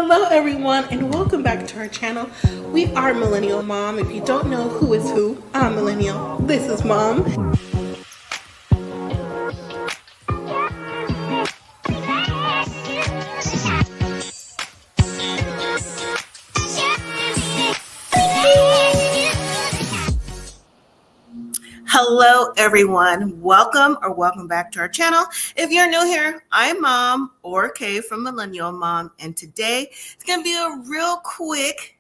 Hello everyone and welcome back to our channel. We are Millennial Mom. If you don't know who is who, I'm Millennial. This is Mom. Hello everyone. Welcome back to our channel. If you're new here, I'm Mom or Kay from Millennial Mom, and today it's going to be a real quick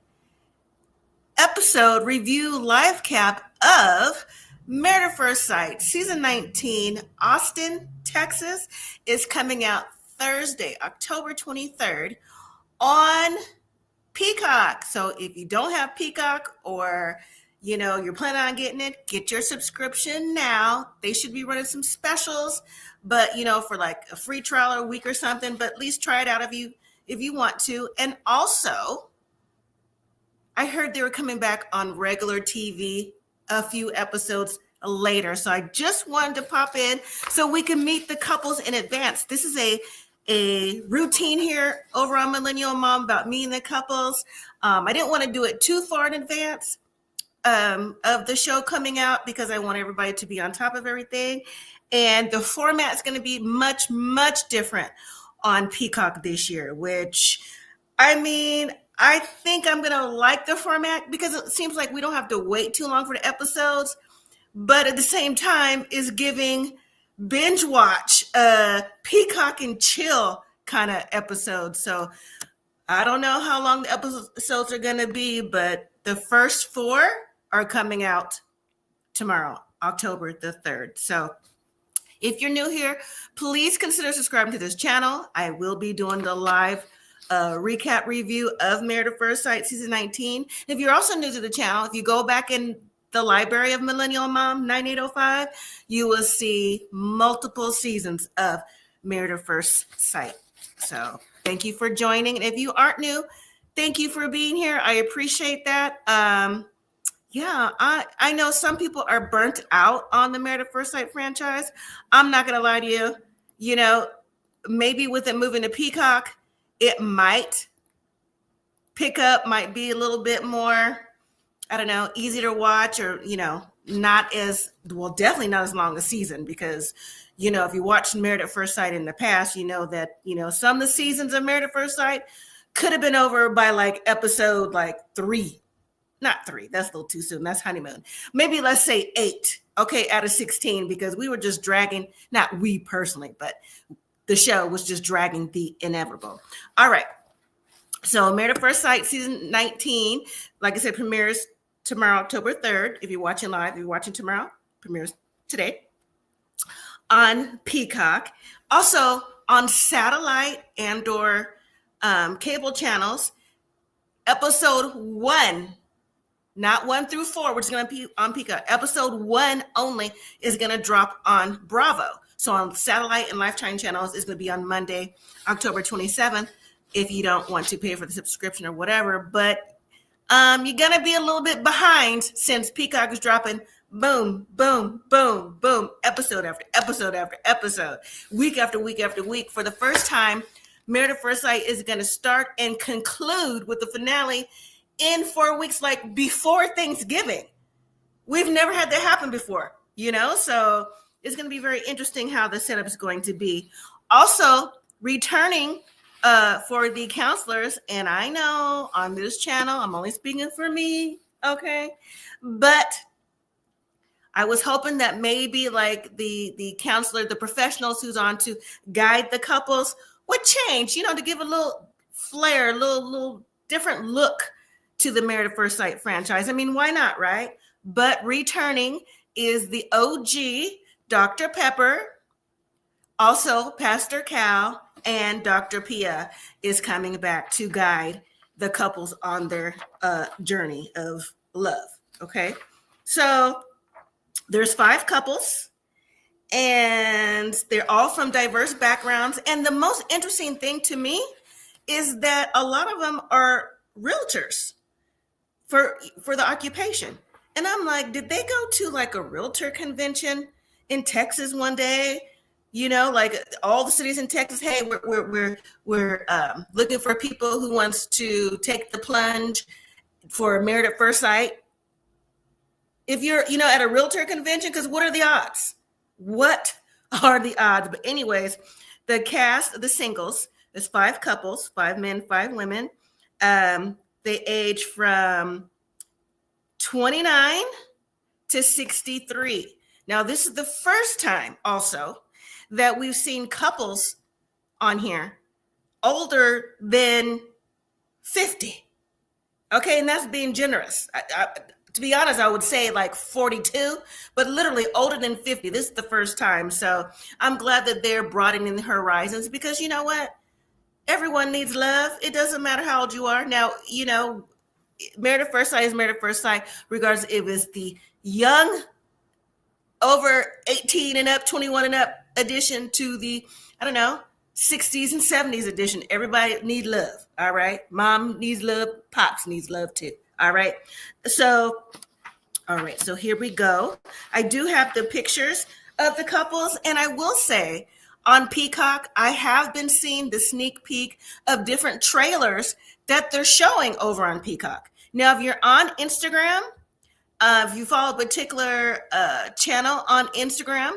episode review live cap of Married at First Sight season 19. Austin, Texas is coming out Thursday, October 23rd on Peacock. So if you don't have Peacock, or you're planning on getting it, get your subscription now. They should be running some specials, but for like a free trial or a week or something, but at least try it out if you want to. And also, I heard they were coming back on regular TV a few episodes later. So I just wanted to pop in so we can meet the couples in advance. This is a routine here over on Millennial Mom about meeting the couples. I didn't want to do it too far in advance of the show coming out because I want everybody to be on top of everything. And the format is going to be much, much different on Peacock this year, which, I think I'm going to like the format because it seems like we don't have to wait too long for the episodes, but at the same time is giving binge watch, peacock and chill kind of episodes. So I don't know how long the episodes are going to be, but the first 4 are coming out tomorrow, October the 3rd. So if you're new here, please consider subscribing to this channel. I will be doing the live recap review of Married at First Sight season 19. If you're also new to the channel, if you go back in the library of Millennial Mom 9805, you will see multiple seasons of Married at First Sight. So thank you for joining. And if you aren't new, thank you for being here. I appreciate that. I know some people are burnt out on the Married at First Sight franchise. I'm not going to lie to you. Maybe with it moving to Peacock, it might pick up, might be a little bit more, easy to watch, or, not as, well, definitely not as long a season because, if you watched Married at First Sight in the past, you know that, some of the seasons of Married at First Sight could have been over by like episode 3. Not 3, that's a little too soon. That's honeymoon. Maybe let's say 8, okay, out of 16, because we were just dragging, not we personally, but the show was just dragging the inevitable. All right. So Married at First Sight season 19, like I said, premieres tomorrow, October 3rd. If you're watching live, if you're watching tomorrow, premieres today on Peacock. Also on satellite and or cable channels, episode 1, not 1 through 4, which is going to be on Peacock. Episode 1 only is going to drop on Bravo. So on satellite and Lifetime channels, it's going to be on Monday, October 27th, if you don't want to pay for the subscription or whatever. But you're going to be a little bit behind since Peacock is dropping boom, boom, boom, boom, episode after episode after episode, week after week after week. For the first time, Married at First Sight is going to start and conclude with the finale in 4 weeks, like before Thanksgiving. We've never had that happen before, so it's going to be very interesting how the setup is going to be. Also, returning for the counselors, and I know on this channel, I'm only speaking for me, okay? But I was hoping that maybe like the counselor, the professionals who's on to guide the couples would change, to give a little flair, a little different look to the Married at First Sight franchise. Why not, right? But returning is the OG Dr. Pepper, also Pastor Cal, and Dr. Pia is coming back to guide the couples on their journey of love, okay? So there's 5 couples, and they're all from diverse backgrounds. And the most interesting thing to me is that a lot of them are realtors for the occupation. And I'm like, did they go to like a realtor convention in Texas one day, like all the cities in Texas. Hey, we're looking for people who wants to take the plunge for Married at First Sight. If you're, at a realtor convention, because what are the odds? What are the odds? But anyways, the cast, the singles, there's 5 couples, 5 men, 5 women. They age from 29 to 63. Now, this is the first time also that we've seen couples on here older than 50. Okay, and that's being generous. To be honest, I would say like 42, but literally older than 50. This is the first time. So I'm glad that they're broadening the horizons, because you know what? Everyone needs love. It doesn't matter how old you are. Now, Married at First Sight is Married at First Sight, regardless if it's the young, over 18 and up, 21 and up edition to the, 60s and 70s edition. Everybody needs love. All right. Mom needs love. Pops needs love too. All right. So here we go. I do have the pictures of the couples, and I will say on Peacock, I have been seeing the sneak peek of different trailers that they're showing over on Peacock. Now, if you're on Instagram, if you follow a particular channel on Instagram,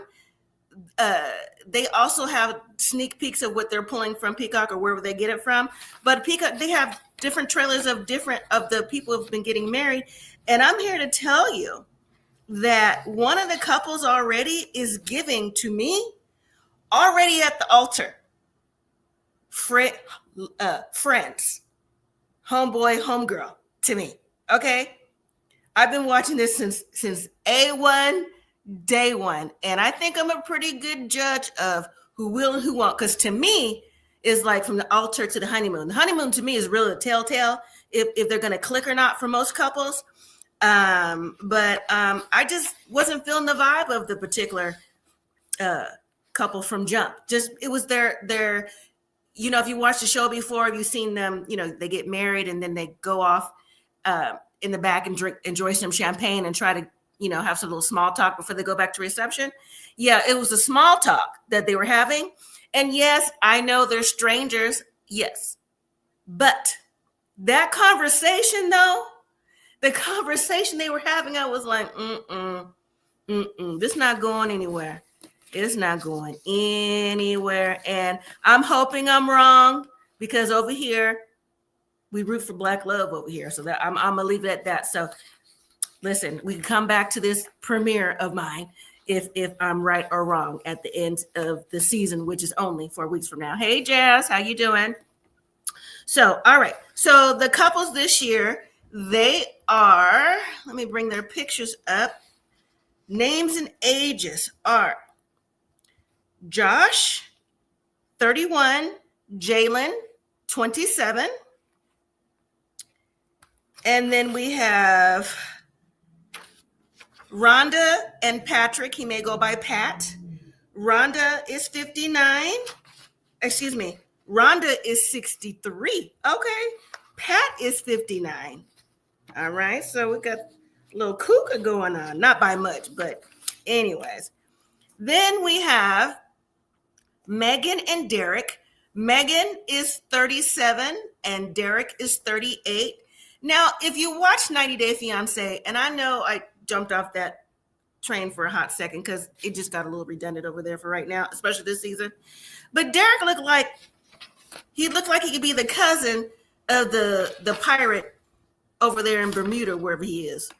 they also have sneak peeks of what they're pulling from Peacock or wherever they get it from. But Peacock, they have different trailers of the people who've been getting married. And I'm here to tell you that one of the couples already is giving to me, already at the altar, friends, homeboy, homegirl to me. Okay. I've been watching this since A1, day one. And I think I'm a pretty good judge of who will and who won't. Because to me, is like from the altar to the honeymoon. The honeymoon to me is really a telltale if they're going to click or not for most couples. But I just wasn't feeling the vibe of the particular couple from jump. Just, it was their, if you watched the show before, if you've seen them, they get married and then they go off in the back and enjoy some champagne and try to, have some little small talk before they go back to reception. Yeah, it was a small talk that they were having. And yes, I know they're strangers. Yes. But that conversation, though, the conversation they were having, I was like, this not going anywhere. It's not going anywhere. And I'm hoping I'm wrong, because over here, we root for Black love over here. So that I'm going to leave it at that. So listen, we can come back to this premiere of mine if I'm right or wrong at the end of the season, which is only 4 weeks from now. Hey, Jazz, how you doing? So, all right. So the couples this year, they are, let me bring their pictures up. Names and ages are Josh, 31, Jayln, 27. And then we have Rhonda and Patrick. He may go by Pat. Rhonda is 59. Excuse me. Rhonda is 63. Okay. Pat is 59. All right. So we got a little cougar going on. Not by much, but anyways. Then we have Meghann and Derreck. Meghann is 37 and Derreck is 38. Now, if you watch 90 Day Fiancé, and I know I jumped off that train for a hot second because it just got a little redundant over there for right now, especially this season. But Derreck looked like he could be the cousin of the pirate over there in Bermuda, wherever he is.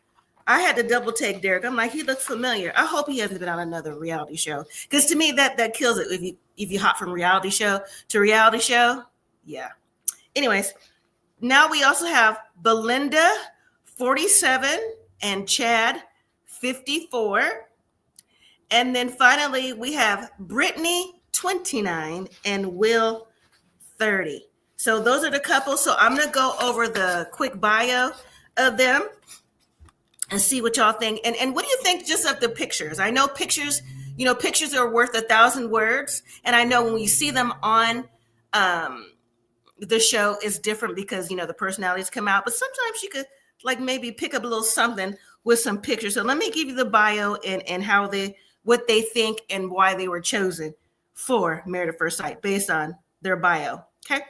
I had to double take Derreck. I'm like, he looks familiar. I hope he hasn't been on another reality show, because to me that kills it if you hop from reality show to reality show. Yeah. Anyways, now we also have Belynda, 47, and Chad, 54. And then finally, we have Brittany, 29, and Will, 30. So those are the couples. So I'm going to go over the quick bio of them and see what y'all think. And what do you think just of the pictures? I know pictures are worth 1,000 words. And I know when you see them on the show, is different because, the personalities come out. But sometimes you could maybe pick up a little something with some pictures. So let me give you the bio and what they think and why they were chosen for Married at First Sight based on their bio. Okay.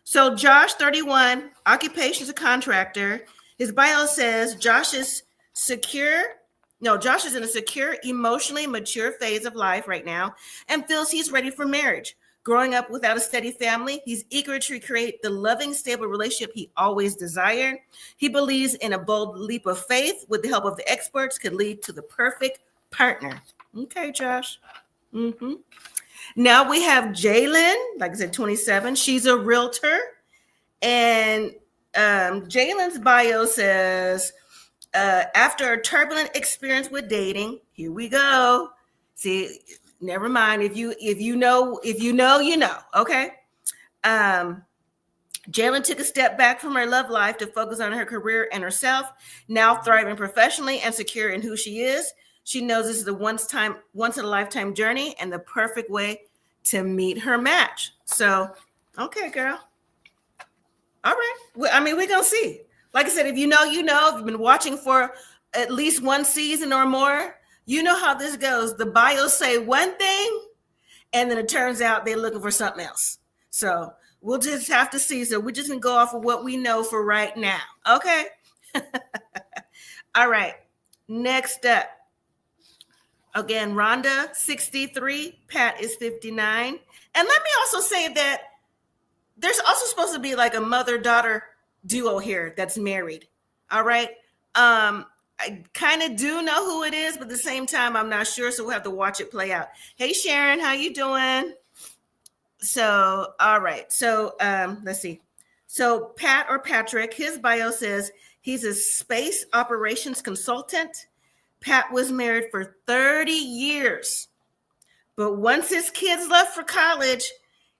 So Josh, 31, occupation is a contractor. His bio says Josh is Josh is in a secure, emotionally mature phase of life right now and feels he's ready for marriage. Growing up without a steady family, he's eager to create the loving, stable relationship he always desired. He believes in a bold leap of faith with the help of the experts could lead to the perfect partner. Okay, Josh. Mm-hmm. Now we have Jayln, like I said, 27. She's a realtor. And Jayln's bio says, after a turbulent experience with dating, here we go. See, never mind. If you know, you know. Okay. Jayln took a step back from her love life to focus on her career and herself. Now thriving professionally and secure in who she is. She knows this is a once in a lifetime journey and the perfect way to meet her match. So, okay, girl. All right. Well, I mean, we're going to see. Like I said, if you know, you know. If you've been watching for at least one season or more, you know how this goes. The bios say one thing, and then it turns out they're looking for something else. So we'll just have to see. So we're just going to go off of what we know for right now. Okay? All right. Next up. Again, Rhonda, 63. Pat is 59. And let me also say that there's also supposed to be like a mother-daughter duo here that's married. All right. I kind of do know who it is, but at the same time, I'm not sure. So we'll have to watch it play out. Hey, Sharon, how you doing? So, all right. So let's see. So Pat or Patrick, his bio says he's a space operations consultant. Pat was married for 30 years. But once his kids left for college,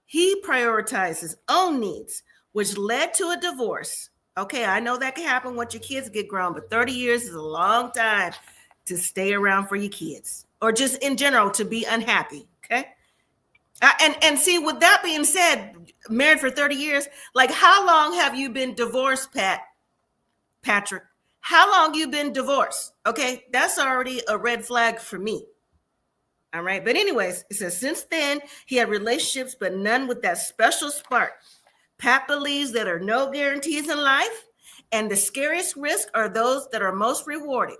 he prioritized his own needs, which led to a divorce. Okay, I know that can happen once your kids get grown, but 30 years is a long time to stay around for your kids or just in general to be unhappy, okay? And see, with that being said, married for 30 years, like how long have you been divorced, Patrick? How long you been divorced? Okay, that's already a red flag for me. All right, but anyways, it says since then, he had relationships, but none with that special spark. Pat believes there are no guarantees in life, and the scariest risks are those that are most rewarding.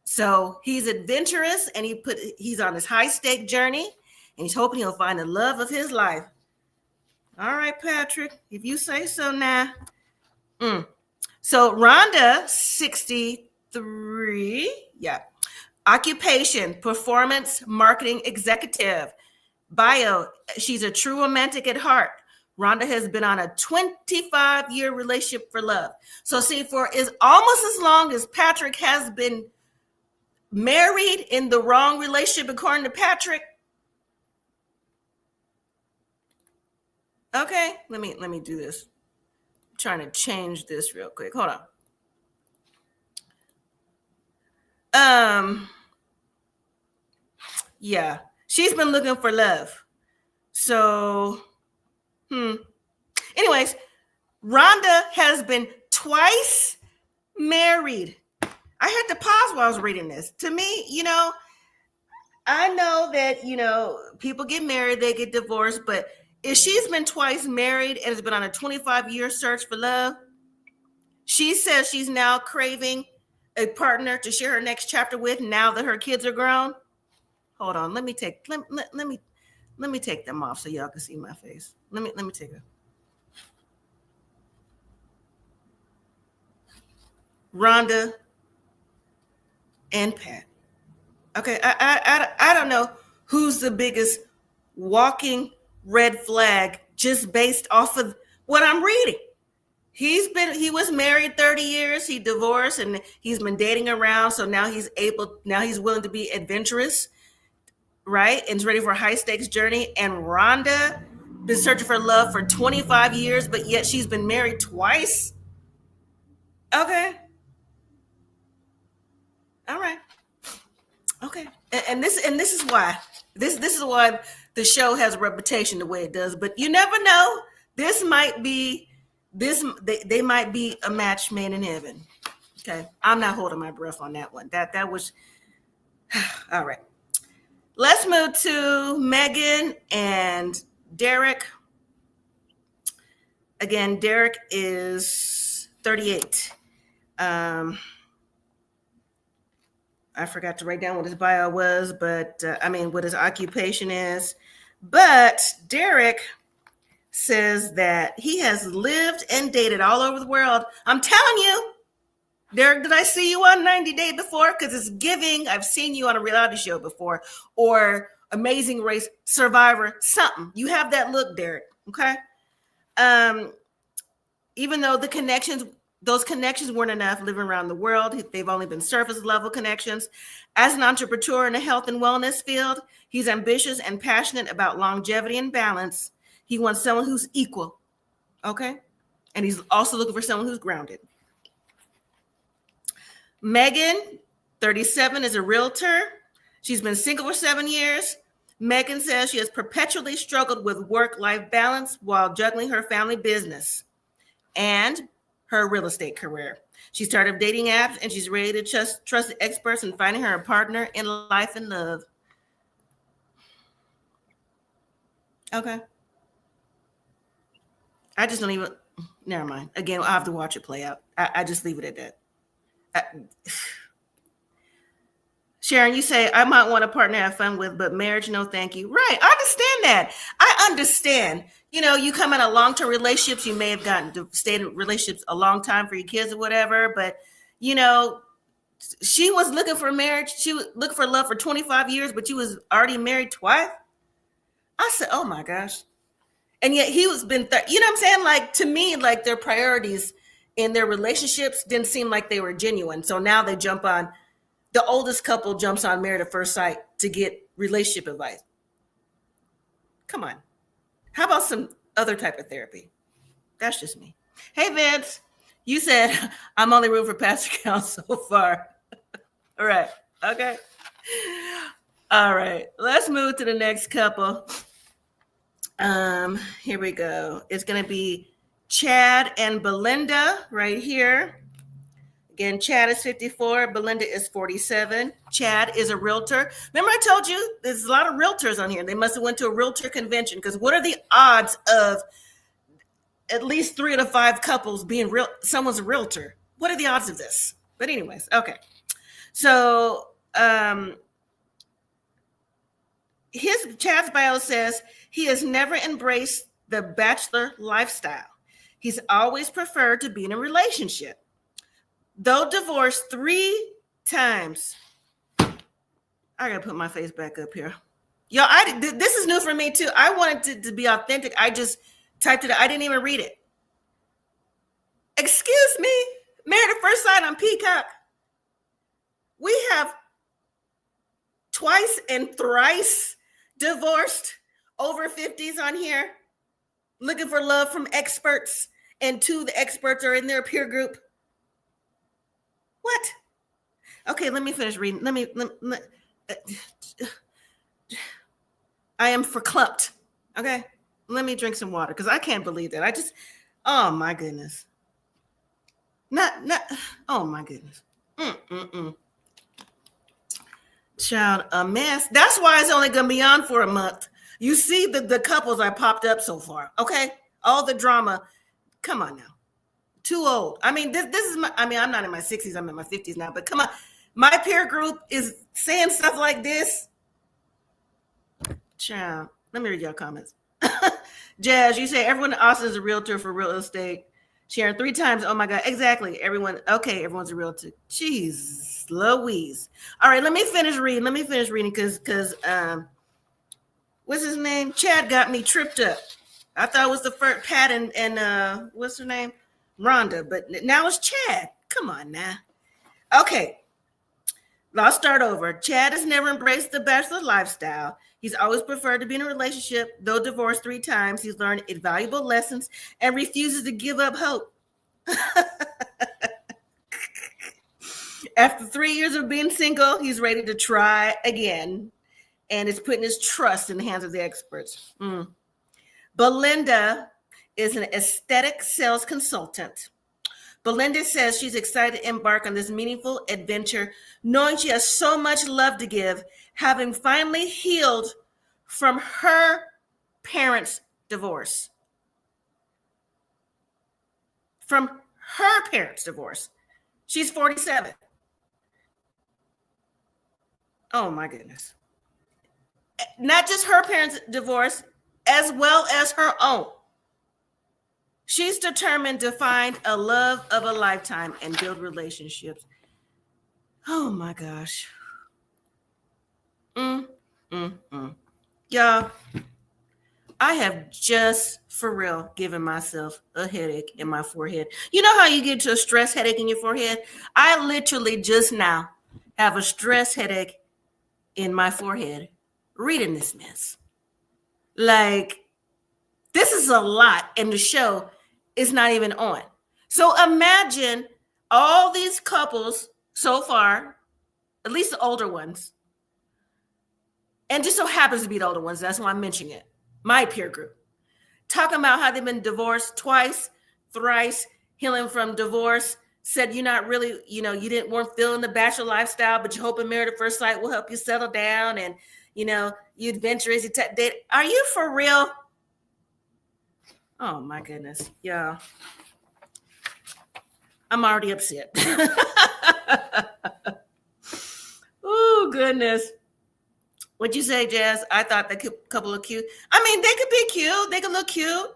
So he's adventurous, and he's on his high-stake journey, and he's hoping he'll find the love of his life. All right, Patrick, if you say so now. So Rhonda, 63, yeah. Occupation, performance marketing executive. Bio, she's a true romantic at heart. Rhonda has been on a 25-year relationship for love. So see, for is almost as long as Patrick has been married in the wrong relationship, according to Patrick. Okay, let me do this. I'm trying to change this real quick. Hold on. Yeah, she's been looking for love. So, anyways, Rhonda has been twice married. I had to pause while I was reading this. To me, I know that, people get married, they get divorced, but if she's been twice married and has been on a 25-year search for love, she says she's now craving a partner to share her next chapter with now that her kids are grown. Hold on, let me take them off so y'all can see my face. Let me take it. Rhonda and Pat. Okay, I don't know who's the biggest walking red flag just based off of what I'm reading. He was married 30 years, he divorced, and he's been dating around, so now he's willing to be adventurous, right? And ready for a high stakes journey. And Rhonda been searching for love for 25 years, but yet she's been married twice. Okay. All right. Okay. And this is why this is why the show has a reputation the way it does. But you never know. They might be a match made in heaven. Okay. I'm not holding my breath on that one. That was all right. Let's move to Meghann and Derreck. Again, Derreck is 38. I forgot to write down what his bio was, but what his occupation is. But Derreck says that he has lived and dated all over the world. I'm telling you, Derreck, did I see you on 90 Day before? Because it's giving. I've seen you on a reality show before, or Amazing Race, Survivor, something. You have that look, Derreck. Okay. Even though those connections weren't enough living around the world, they've only been surface level connections. As an entrepreneur in the health and wellness field, he's ambitious and passionate about longevity and balance. He wants someone who's equal. Okay. And he's also looking for someone who's grounded. Meghann, 37, is a realtor. She's been single for 7 years. Meghann says she has perpetually struggled with work-life balance while juggling her family business and her real estate career. She started dating apps, and she's ready to trust the experts in finding her a partner in life and love. Okay. I just don't even, never mind. Again, I'll have to watch it play out. I just leave it at that. Sharon, you say, I might want a partner to have fun with, but marriage, no thank you. Right. I understand that. I understand. You come in a long-term relationships, you may have gotten to stay in relationships a long time for your kids or whatever, but, she was looking for marriage. She was looking for love for 25 years, but she was already married twice. I said, oh my gosh. And yet he was been, you know what I'm saying? Like, to me, like, their priorities in their relationships didn't seem like they were genuine. So now they the oldest couple jumps on Married at First Sight to get relationship advice. Come on. How about some other type of therapy? That's just me. Hey, Vince, you said I'm only rooting for Pastor Cal so far. All right. Okay. All right. Let's move to the next couple. Here we go. It's going to be Chad and Belynda right here. Again, Chad is 54. Belynda is 47. Chad is a realtor. Remember I told you there's a lot of realtors on here. They must have went to a realtor convention, because what are the odds of at least 3 out of 5 couples being someone's a realtor? What are the odds of this? But anyways, okay. So Chad's bio says he has never embraced the bachelor lifestyle. He's always preferred to be in a relationship. Though divorced 3 times. I gotta put my face back up here. Y'all, this is new for me too. I wanted to be authentic. I just typed it. I didn't even read it. Excuse me, Married at First Sight on Peacock. We have twice and thrice divorced over 50s on here, looking for love from experts, and 2 of the experts are in their peer group. What? Okay, let me finish reading. I am verklempt. Okay, let me drink some water, because I can't believe that. Oh my goodness. Oh my goodness. Child, a mess. That's why it's only going to be on for a month. You see the couples I popped up so far. Okay, all the drama. Come on now. Too old. This is I'm not in my 60s. I'm in my 50s now, but come on. My peer group is saying stuff like this. Child, let me read your comments. Jazz, you say everyone in Austin is a realtor for real estate. Sharon 3 times. Oh my God. Exactly. Everyone's a realtor. Jeez Louise. All right, let me finish reading because what's his name? Chad got me tripped up. I thought it was the first Pat and what's her name? Rhonda, but now it's Chad. Come on now. Okay. I'll start over. Chad has never embraced the bachelor lifestyle. He's always preferred to be in a relationship. Though divorced 3 times, he's learned invaluable lessons and refuses to give up hope. After 3 years of being single, he's ready to try again, and is putting his trust in the hands of the experts. Belynda is an aesthetic sales consultant. Belynda says she's excited to embark on this meaningful adventure, knowing she has so much love to give, having finally healed from her parents' divorce. From her parents' divorce. She's 47. Oh my goodness. Not just her parents' divorce, as well as her own. She's determined to find a love of a lifetime and build relationships. Oh my gosh. Y'all, I have just for real given myself a headache in my forehead. You know how you get to a stress headache in your forehead? I literally just now have a stress headache in my forehead reading this mess. Like, this is a lot, and the show is not even on. So imagine all these couples so far, at least the older ones, and just so happens to be the older ones, that's why I'm mentioning it, my peer group, talking about how they've been divorced twice, thrice, healing from divorce, said you're not really, you weren't feeling the bachelor lifestyle, but you hope a married at first sight will help you settle down, and, you adventurous, you date. Are you for real? Oh my goodness. Yeah. I'm already upset. Oh goodness. What'd you say, Jazz? I thought the couple of cute. I mean, they could be cute. They could look cute,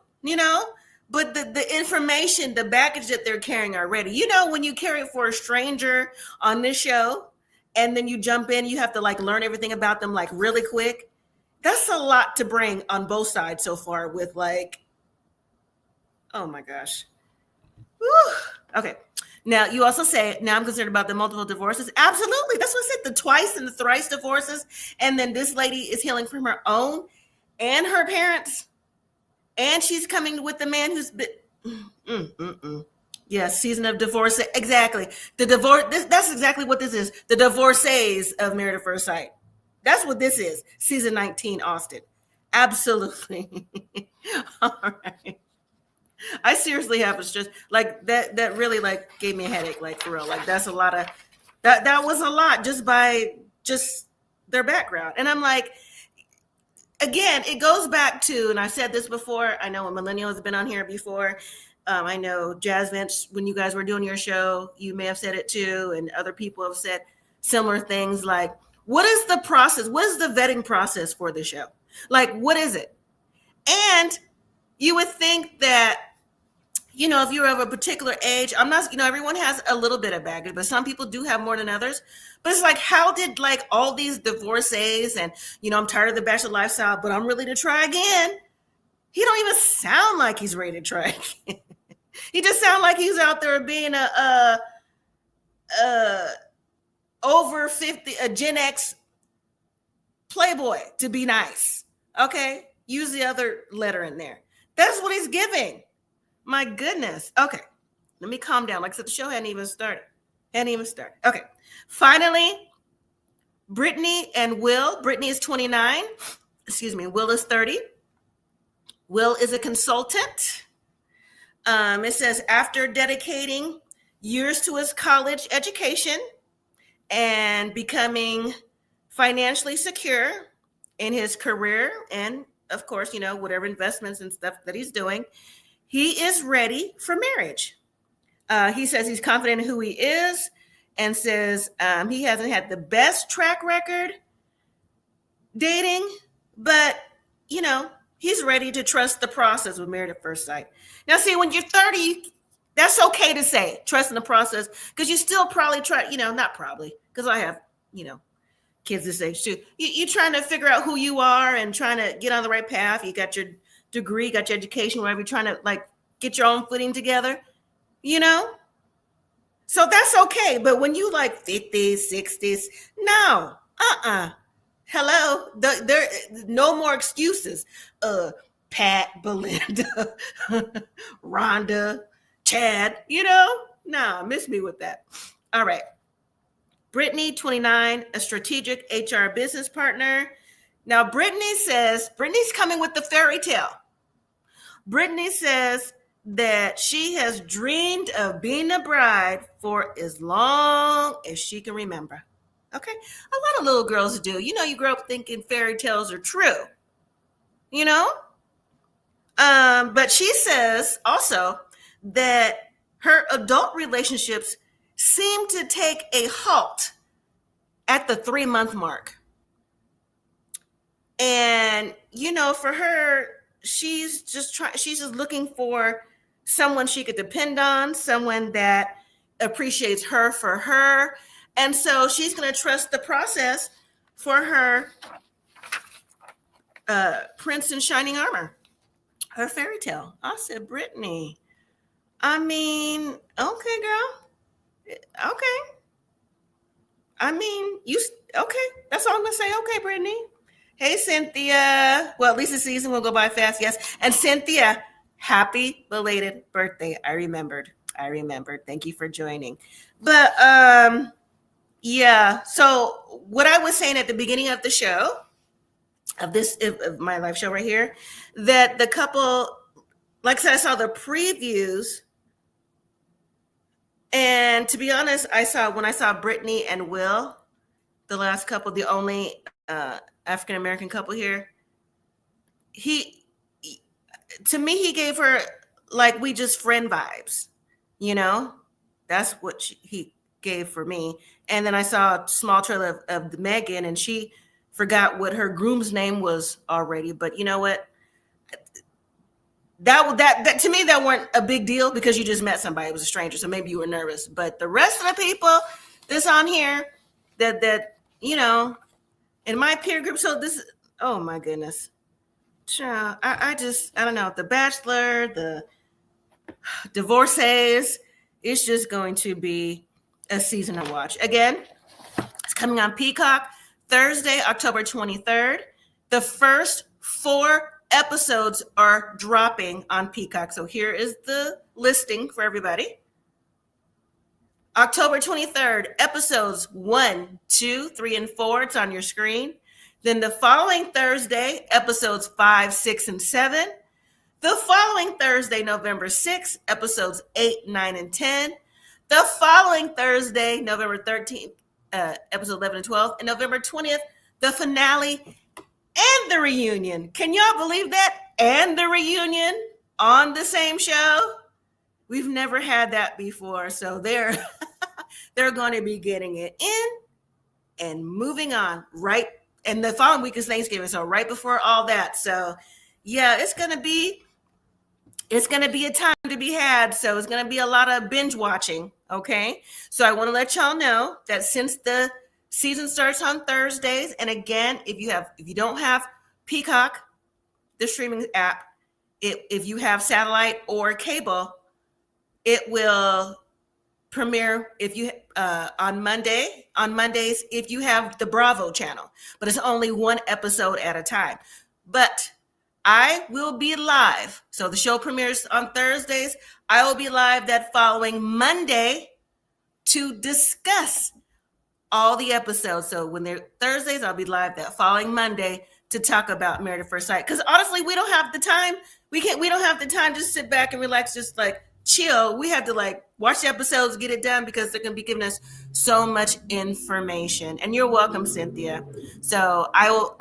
but the information, the baggage that they're carrying already, when you carry it for a stranger on this show and then you jump in, you have to learn everything about them really quick. That's a lot to bring on both sides so far with oh my gosh. Whew. Okay. Now, you also say, now I'm concerned about the multiple divorces. Absolutely. That's what I said, the twice and the thrice divorces. And then this lady is healing from her own and her parents. And she's coming with the man who's been... Yes, season of divorce. Exactly. The divorce. That's exactly what this is. The divorcees of Married at First Sight. That's what this is. Season 19, Austin. Absolutely. All right. I seriously have a stress that really gave me a headache, for real. That's a lot of that was a lot just by their background. And I'm again, it goes back to, and I said this before, I know when Millennials have been on here before. I know Jazz Vince, when you guys were doing your show, you may have said it too, and other people have said similar things what is the process? What is the vetting process for the show? What is it? And you would think that, if you're of a particular age, I'm not, everyone has a little bit of baggage, but some people do have more than others. But it's how did all these divorcees and, I'm tired of the bachelor lifestyle, but I'm ready to try again. He don't even sound like he's ready to try again. He just sounds like he's out there being a over 50, a Gen X playboy to be nice. Okay. Use the other letter in there. That's what he's giving. My goodness. Okay. Let me calm down. Like I said, the show hadn't even started. Okay. Finally, Brittany and Will. Brittany is 29. Will is 30. Will is a consultant. It says after dedicating years to his college education and becoming financially secure in his career and, of course, whatever investments and stuff that he's doing, he is ready for marriage. He says he's confident in who he is and says he hasn't had the best track record dating, but, he's ready to trust the process with Married at First Sight. Now, see, when you're 30, that's okay to say, trusting the process, because you still probably try, not probably, because I have, kids this age too. You're trying to figure out who you are and trying to get on the right path. You got your degree, got your education, whatever. You're trying to get your own footing together, So that's okay. But when you 50s, 60s, no, hello, there no more excuses. Pat, Belynda, Rhonda, Chad, nah, miss me with that. All right. Brittany, 29, a strategic HR business partner. Now, Brittany's coming with the fairy tale. Brittany says that she has dreamed of being a bride for as long as she can remember. Okay. A lot of little girls do. You grow up thinking fairy tales are true, you know? But she says also that her adult relationships seem to take a halt at the 3-month mark. And, for her, she's just looking for someone she could depend on, someone that appreciates her for her. And so she's going to trust the process for her prince in shining armor, her fairy tale. I said, Brittany, I mean, okay, girl. Okay. I mean, okay. That's all I'm going to say. Okay, Brittany. Hey, Cynthia. Well, at least the season will go by fast, yes. And Cynthia, happy belated birthday. I remembered. Thank you for joining. But yeah. So what I was saying at the beginning of the show, of my live show right here, that the couple, like I said, I saw the previews. And to be honest, when I saw Brittany and Will, the last couple, the only African-American couple here, to me, he gave her like we just friend vibes, that's what he gave for me. And then I saw a small trailer of Meghann, and she forgot what her groom's name was already. But you know what? That to me, that weren't a big deal because you just met somebody. It was a stranger, so maybe you were nervous. But the rest of the people that's on here, that in my peer group, so this, oh my goodness, child, I don't know, the Bachelor, the divorcees, it's just going to be a season to watch. Again, it's coming on Peacock Thursday, October 23rd. The first 4 episodes are dropping on Peacock. So here is the listing for everybody. October 23rd, episodes 1, 2, 3, and 4. It's on your screen. Then the following Thursday, episodes 5, 6, and 7. The following Thursday, November 6th, episodes 8, 9, and 10. The following Thursday, November 13th, episode 11 and 12. And November 20th, the finale and the reunion. Can y'all believe that? And the reunion on the same show? We've never had that before. So they're going to be getting it in and moving on, right? And the following week is Thanksgiving. So right before all that. So yeah, it's going to be a time to be had. So it's going to be a lot of binge watching. Okay. So I want to let y'all know that since the season starts on Thursdays, and again, if you don't have Peacock, the streaming app, if you have satellite or cable, it will premiere on Mondays if you have the Bravo channel, but it's only 1 episode at a time. But I will be live. So the show premieres on Thursdays. I will be live that following Monday to discuss all the episodes. So when they're Thursdays, I'll be live that following Monday to talk about Married at First Sight. Because honestly, we don't have the time. We don't have the time to sit back and relax, just like chill. We have to watch the episodes, get it done, because they're going to be giving us so much information. And you're welcome, Cynthia. So I will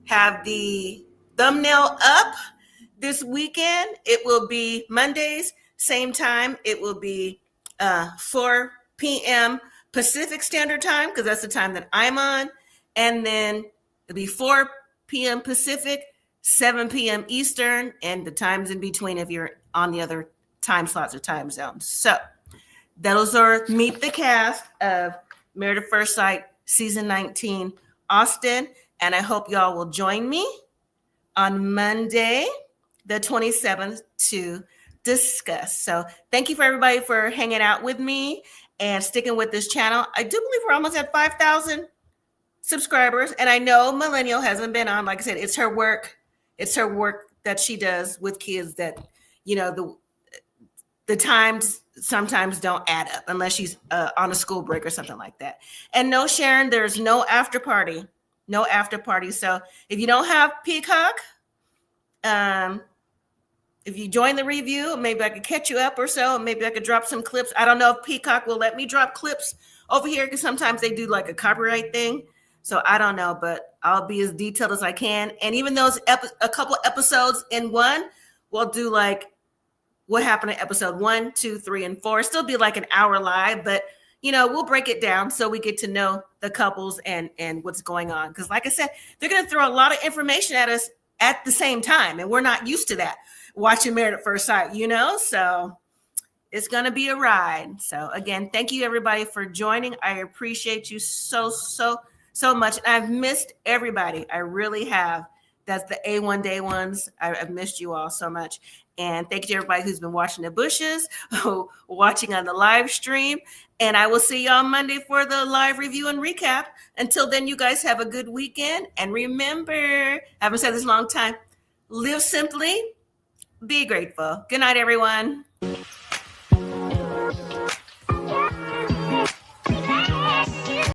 have the thumbnail up this weekend. It will be Mondays, same time. It will be 4 p.m. Pacific Standard Time, because that's the time that I'm on. And then it'll be 4 p.m. Pacific, 7 p.m. Eastern, and the times in between if you're on the other time slots or time zones. So those are Meet the Cast of Married at First Sight Season 19 Austin. And I hope y'all will join me on Monday, the 27th, to discuss. So thank you for everybody for hanging out with me and sticking with this channel. I do believe we're almost at 5,000 subscribers. And I know Millennial hasn't been on. Like I said, it's her work. It's her work that she does with kids that, the times sometimes don't add up unless she's on a school break or something like that. And no, Sharon, there's no after party. No after party. So if you don't have Peacock, if you join the review, maybe I could catch you up or so. Maybe I could drop some clips. I don't know if Peacock will let me drop clips over here because sometimes they do like a copyright thing. So I don't know, but I'll be as detailed as I can. And even those a couple episodes in one, we'll do like what happened in episode 1, 2, 3, and 4. Still be like an hour live, but we'll break it down so we get to know the couples and what's going on. Because like I said, they're going to throw a lot of information at us at the same time, and we're not used to that watching Married at First Sight. So it's going to be a ride. So again, thank you everybody for joining. I appreciate you so much. I've missed everybody. I really have. That's the A1 day ones. I've missed you all so much. And thank you to everybody who's been watching the bushes, watching on the live stream. And I will see you on Monday for the live review and recap. Until then, you guys have a good weekend. And remember, I haven't said this in a long time, live simply, be grateful. Good night, everyone.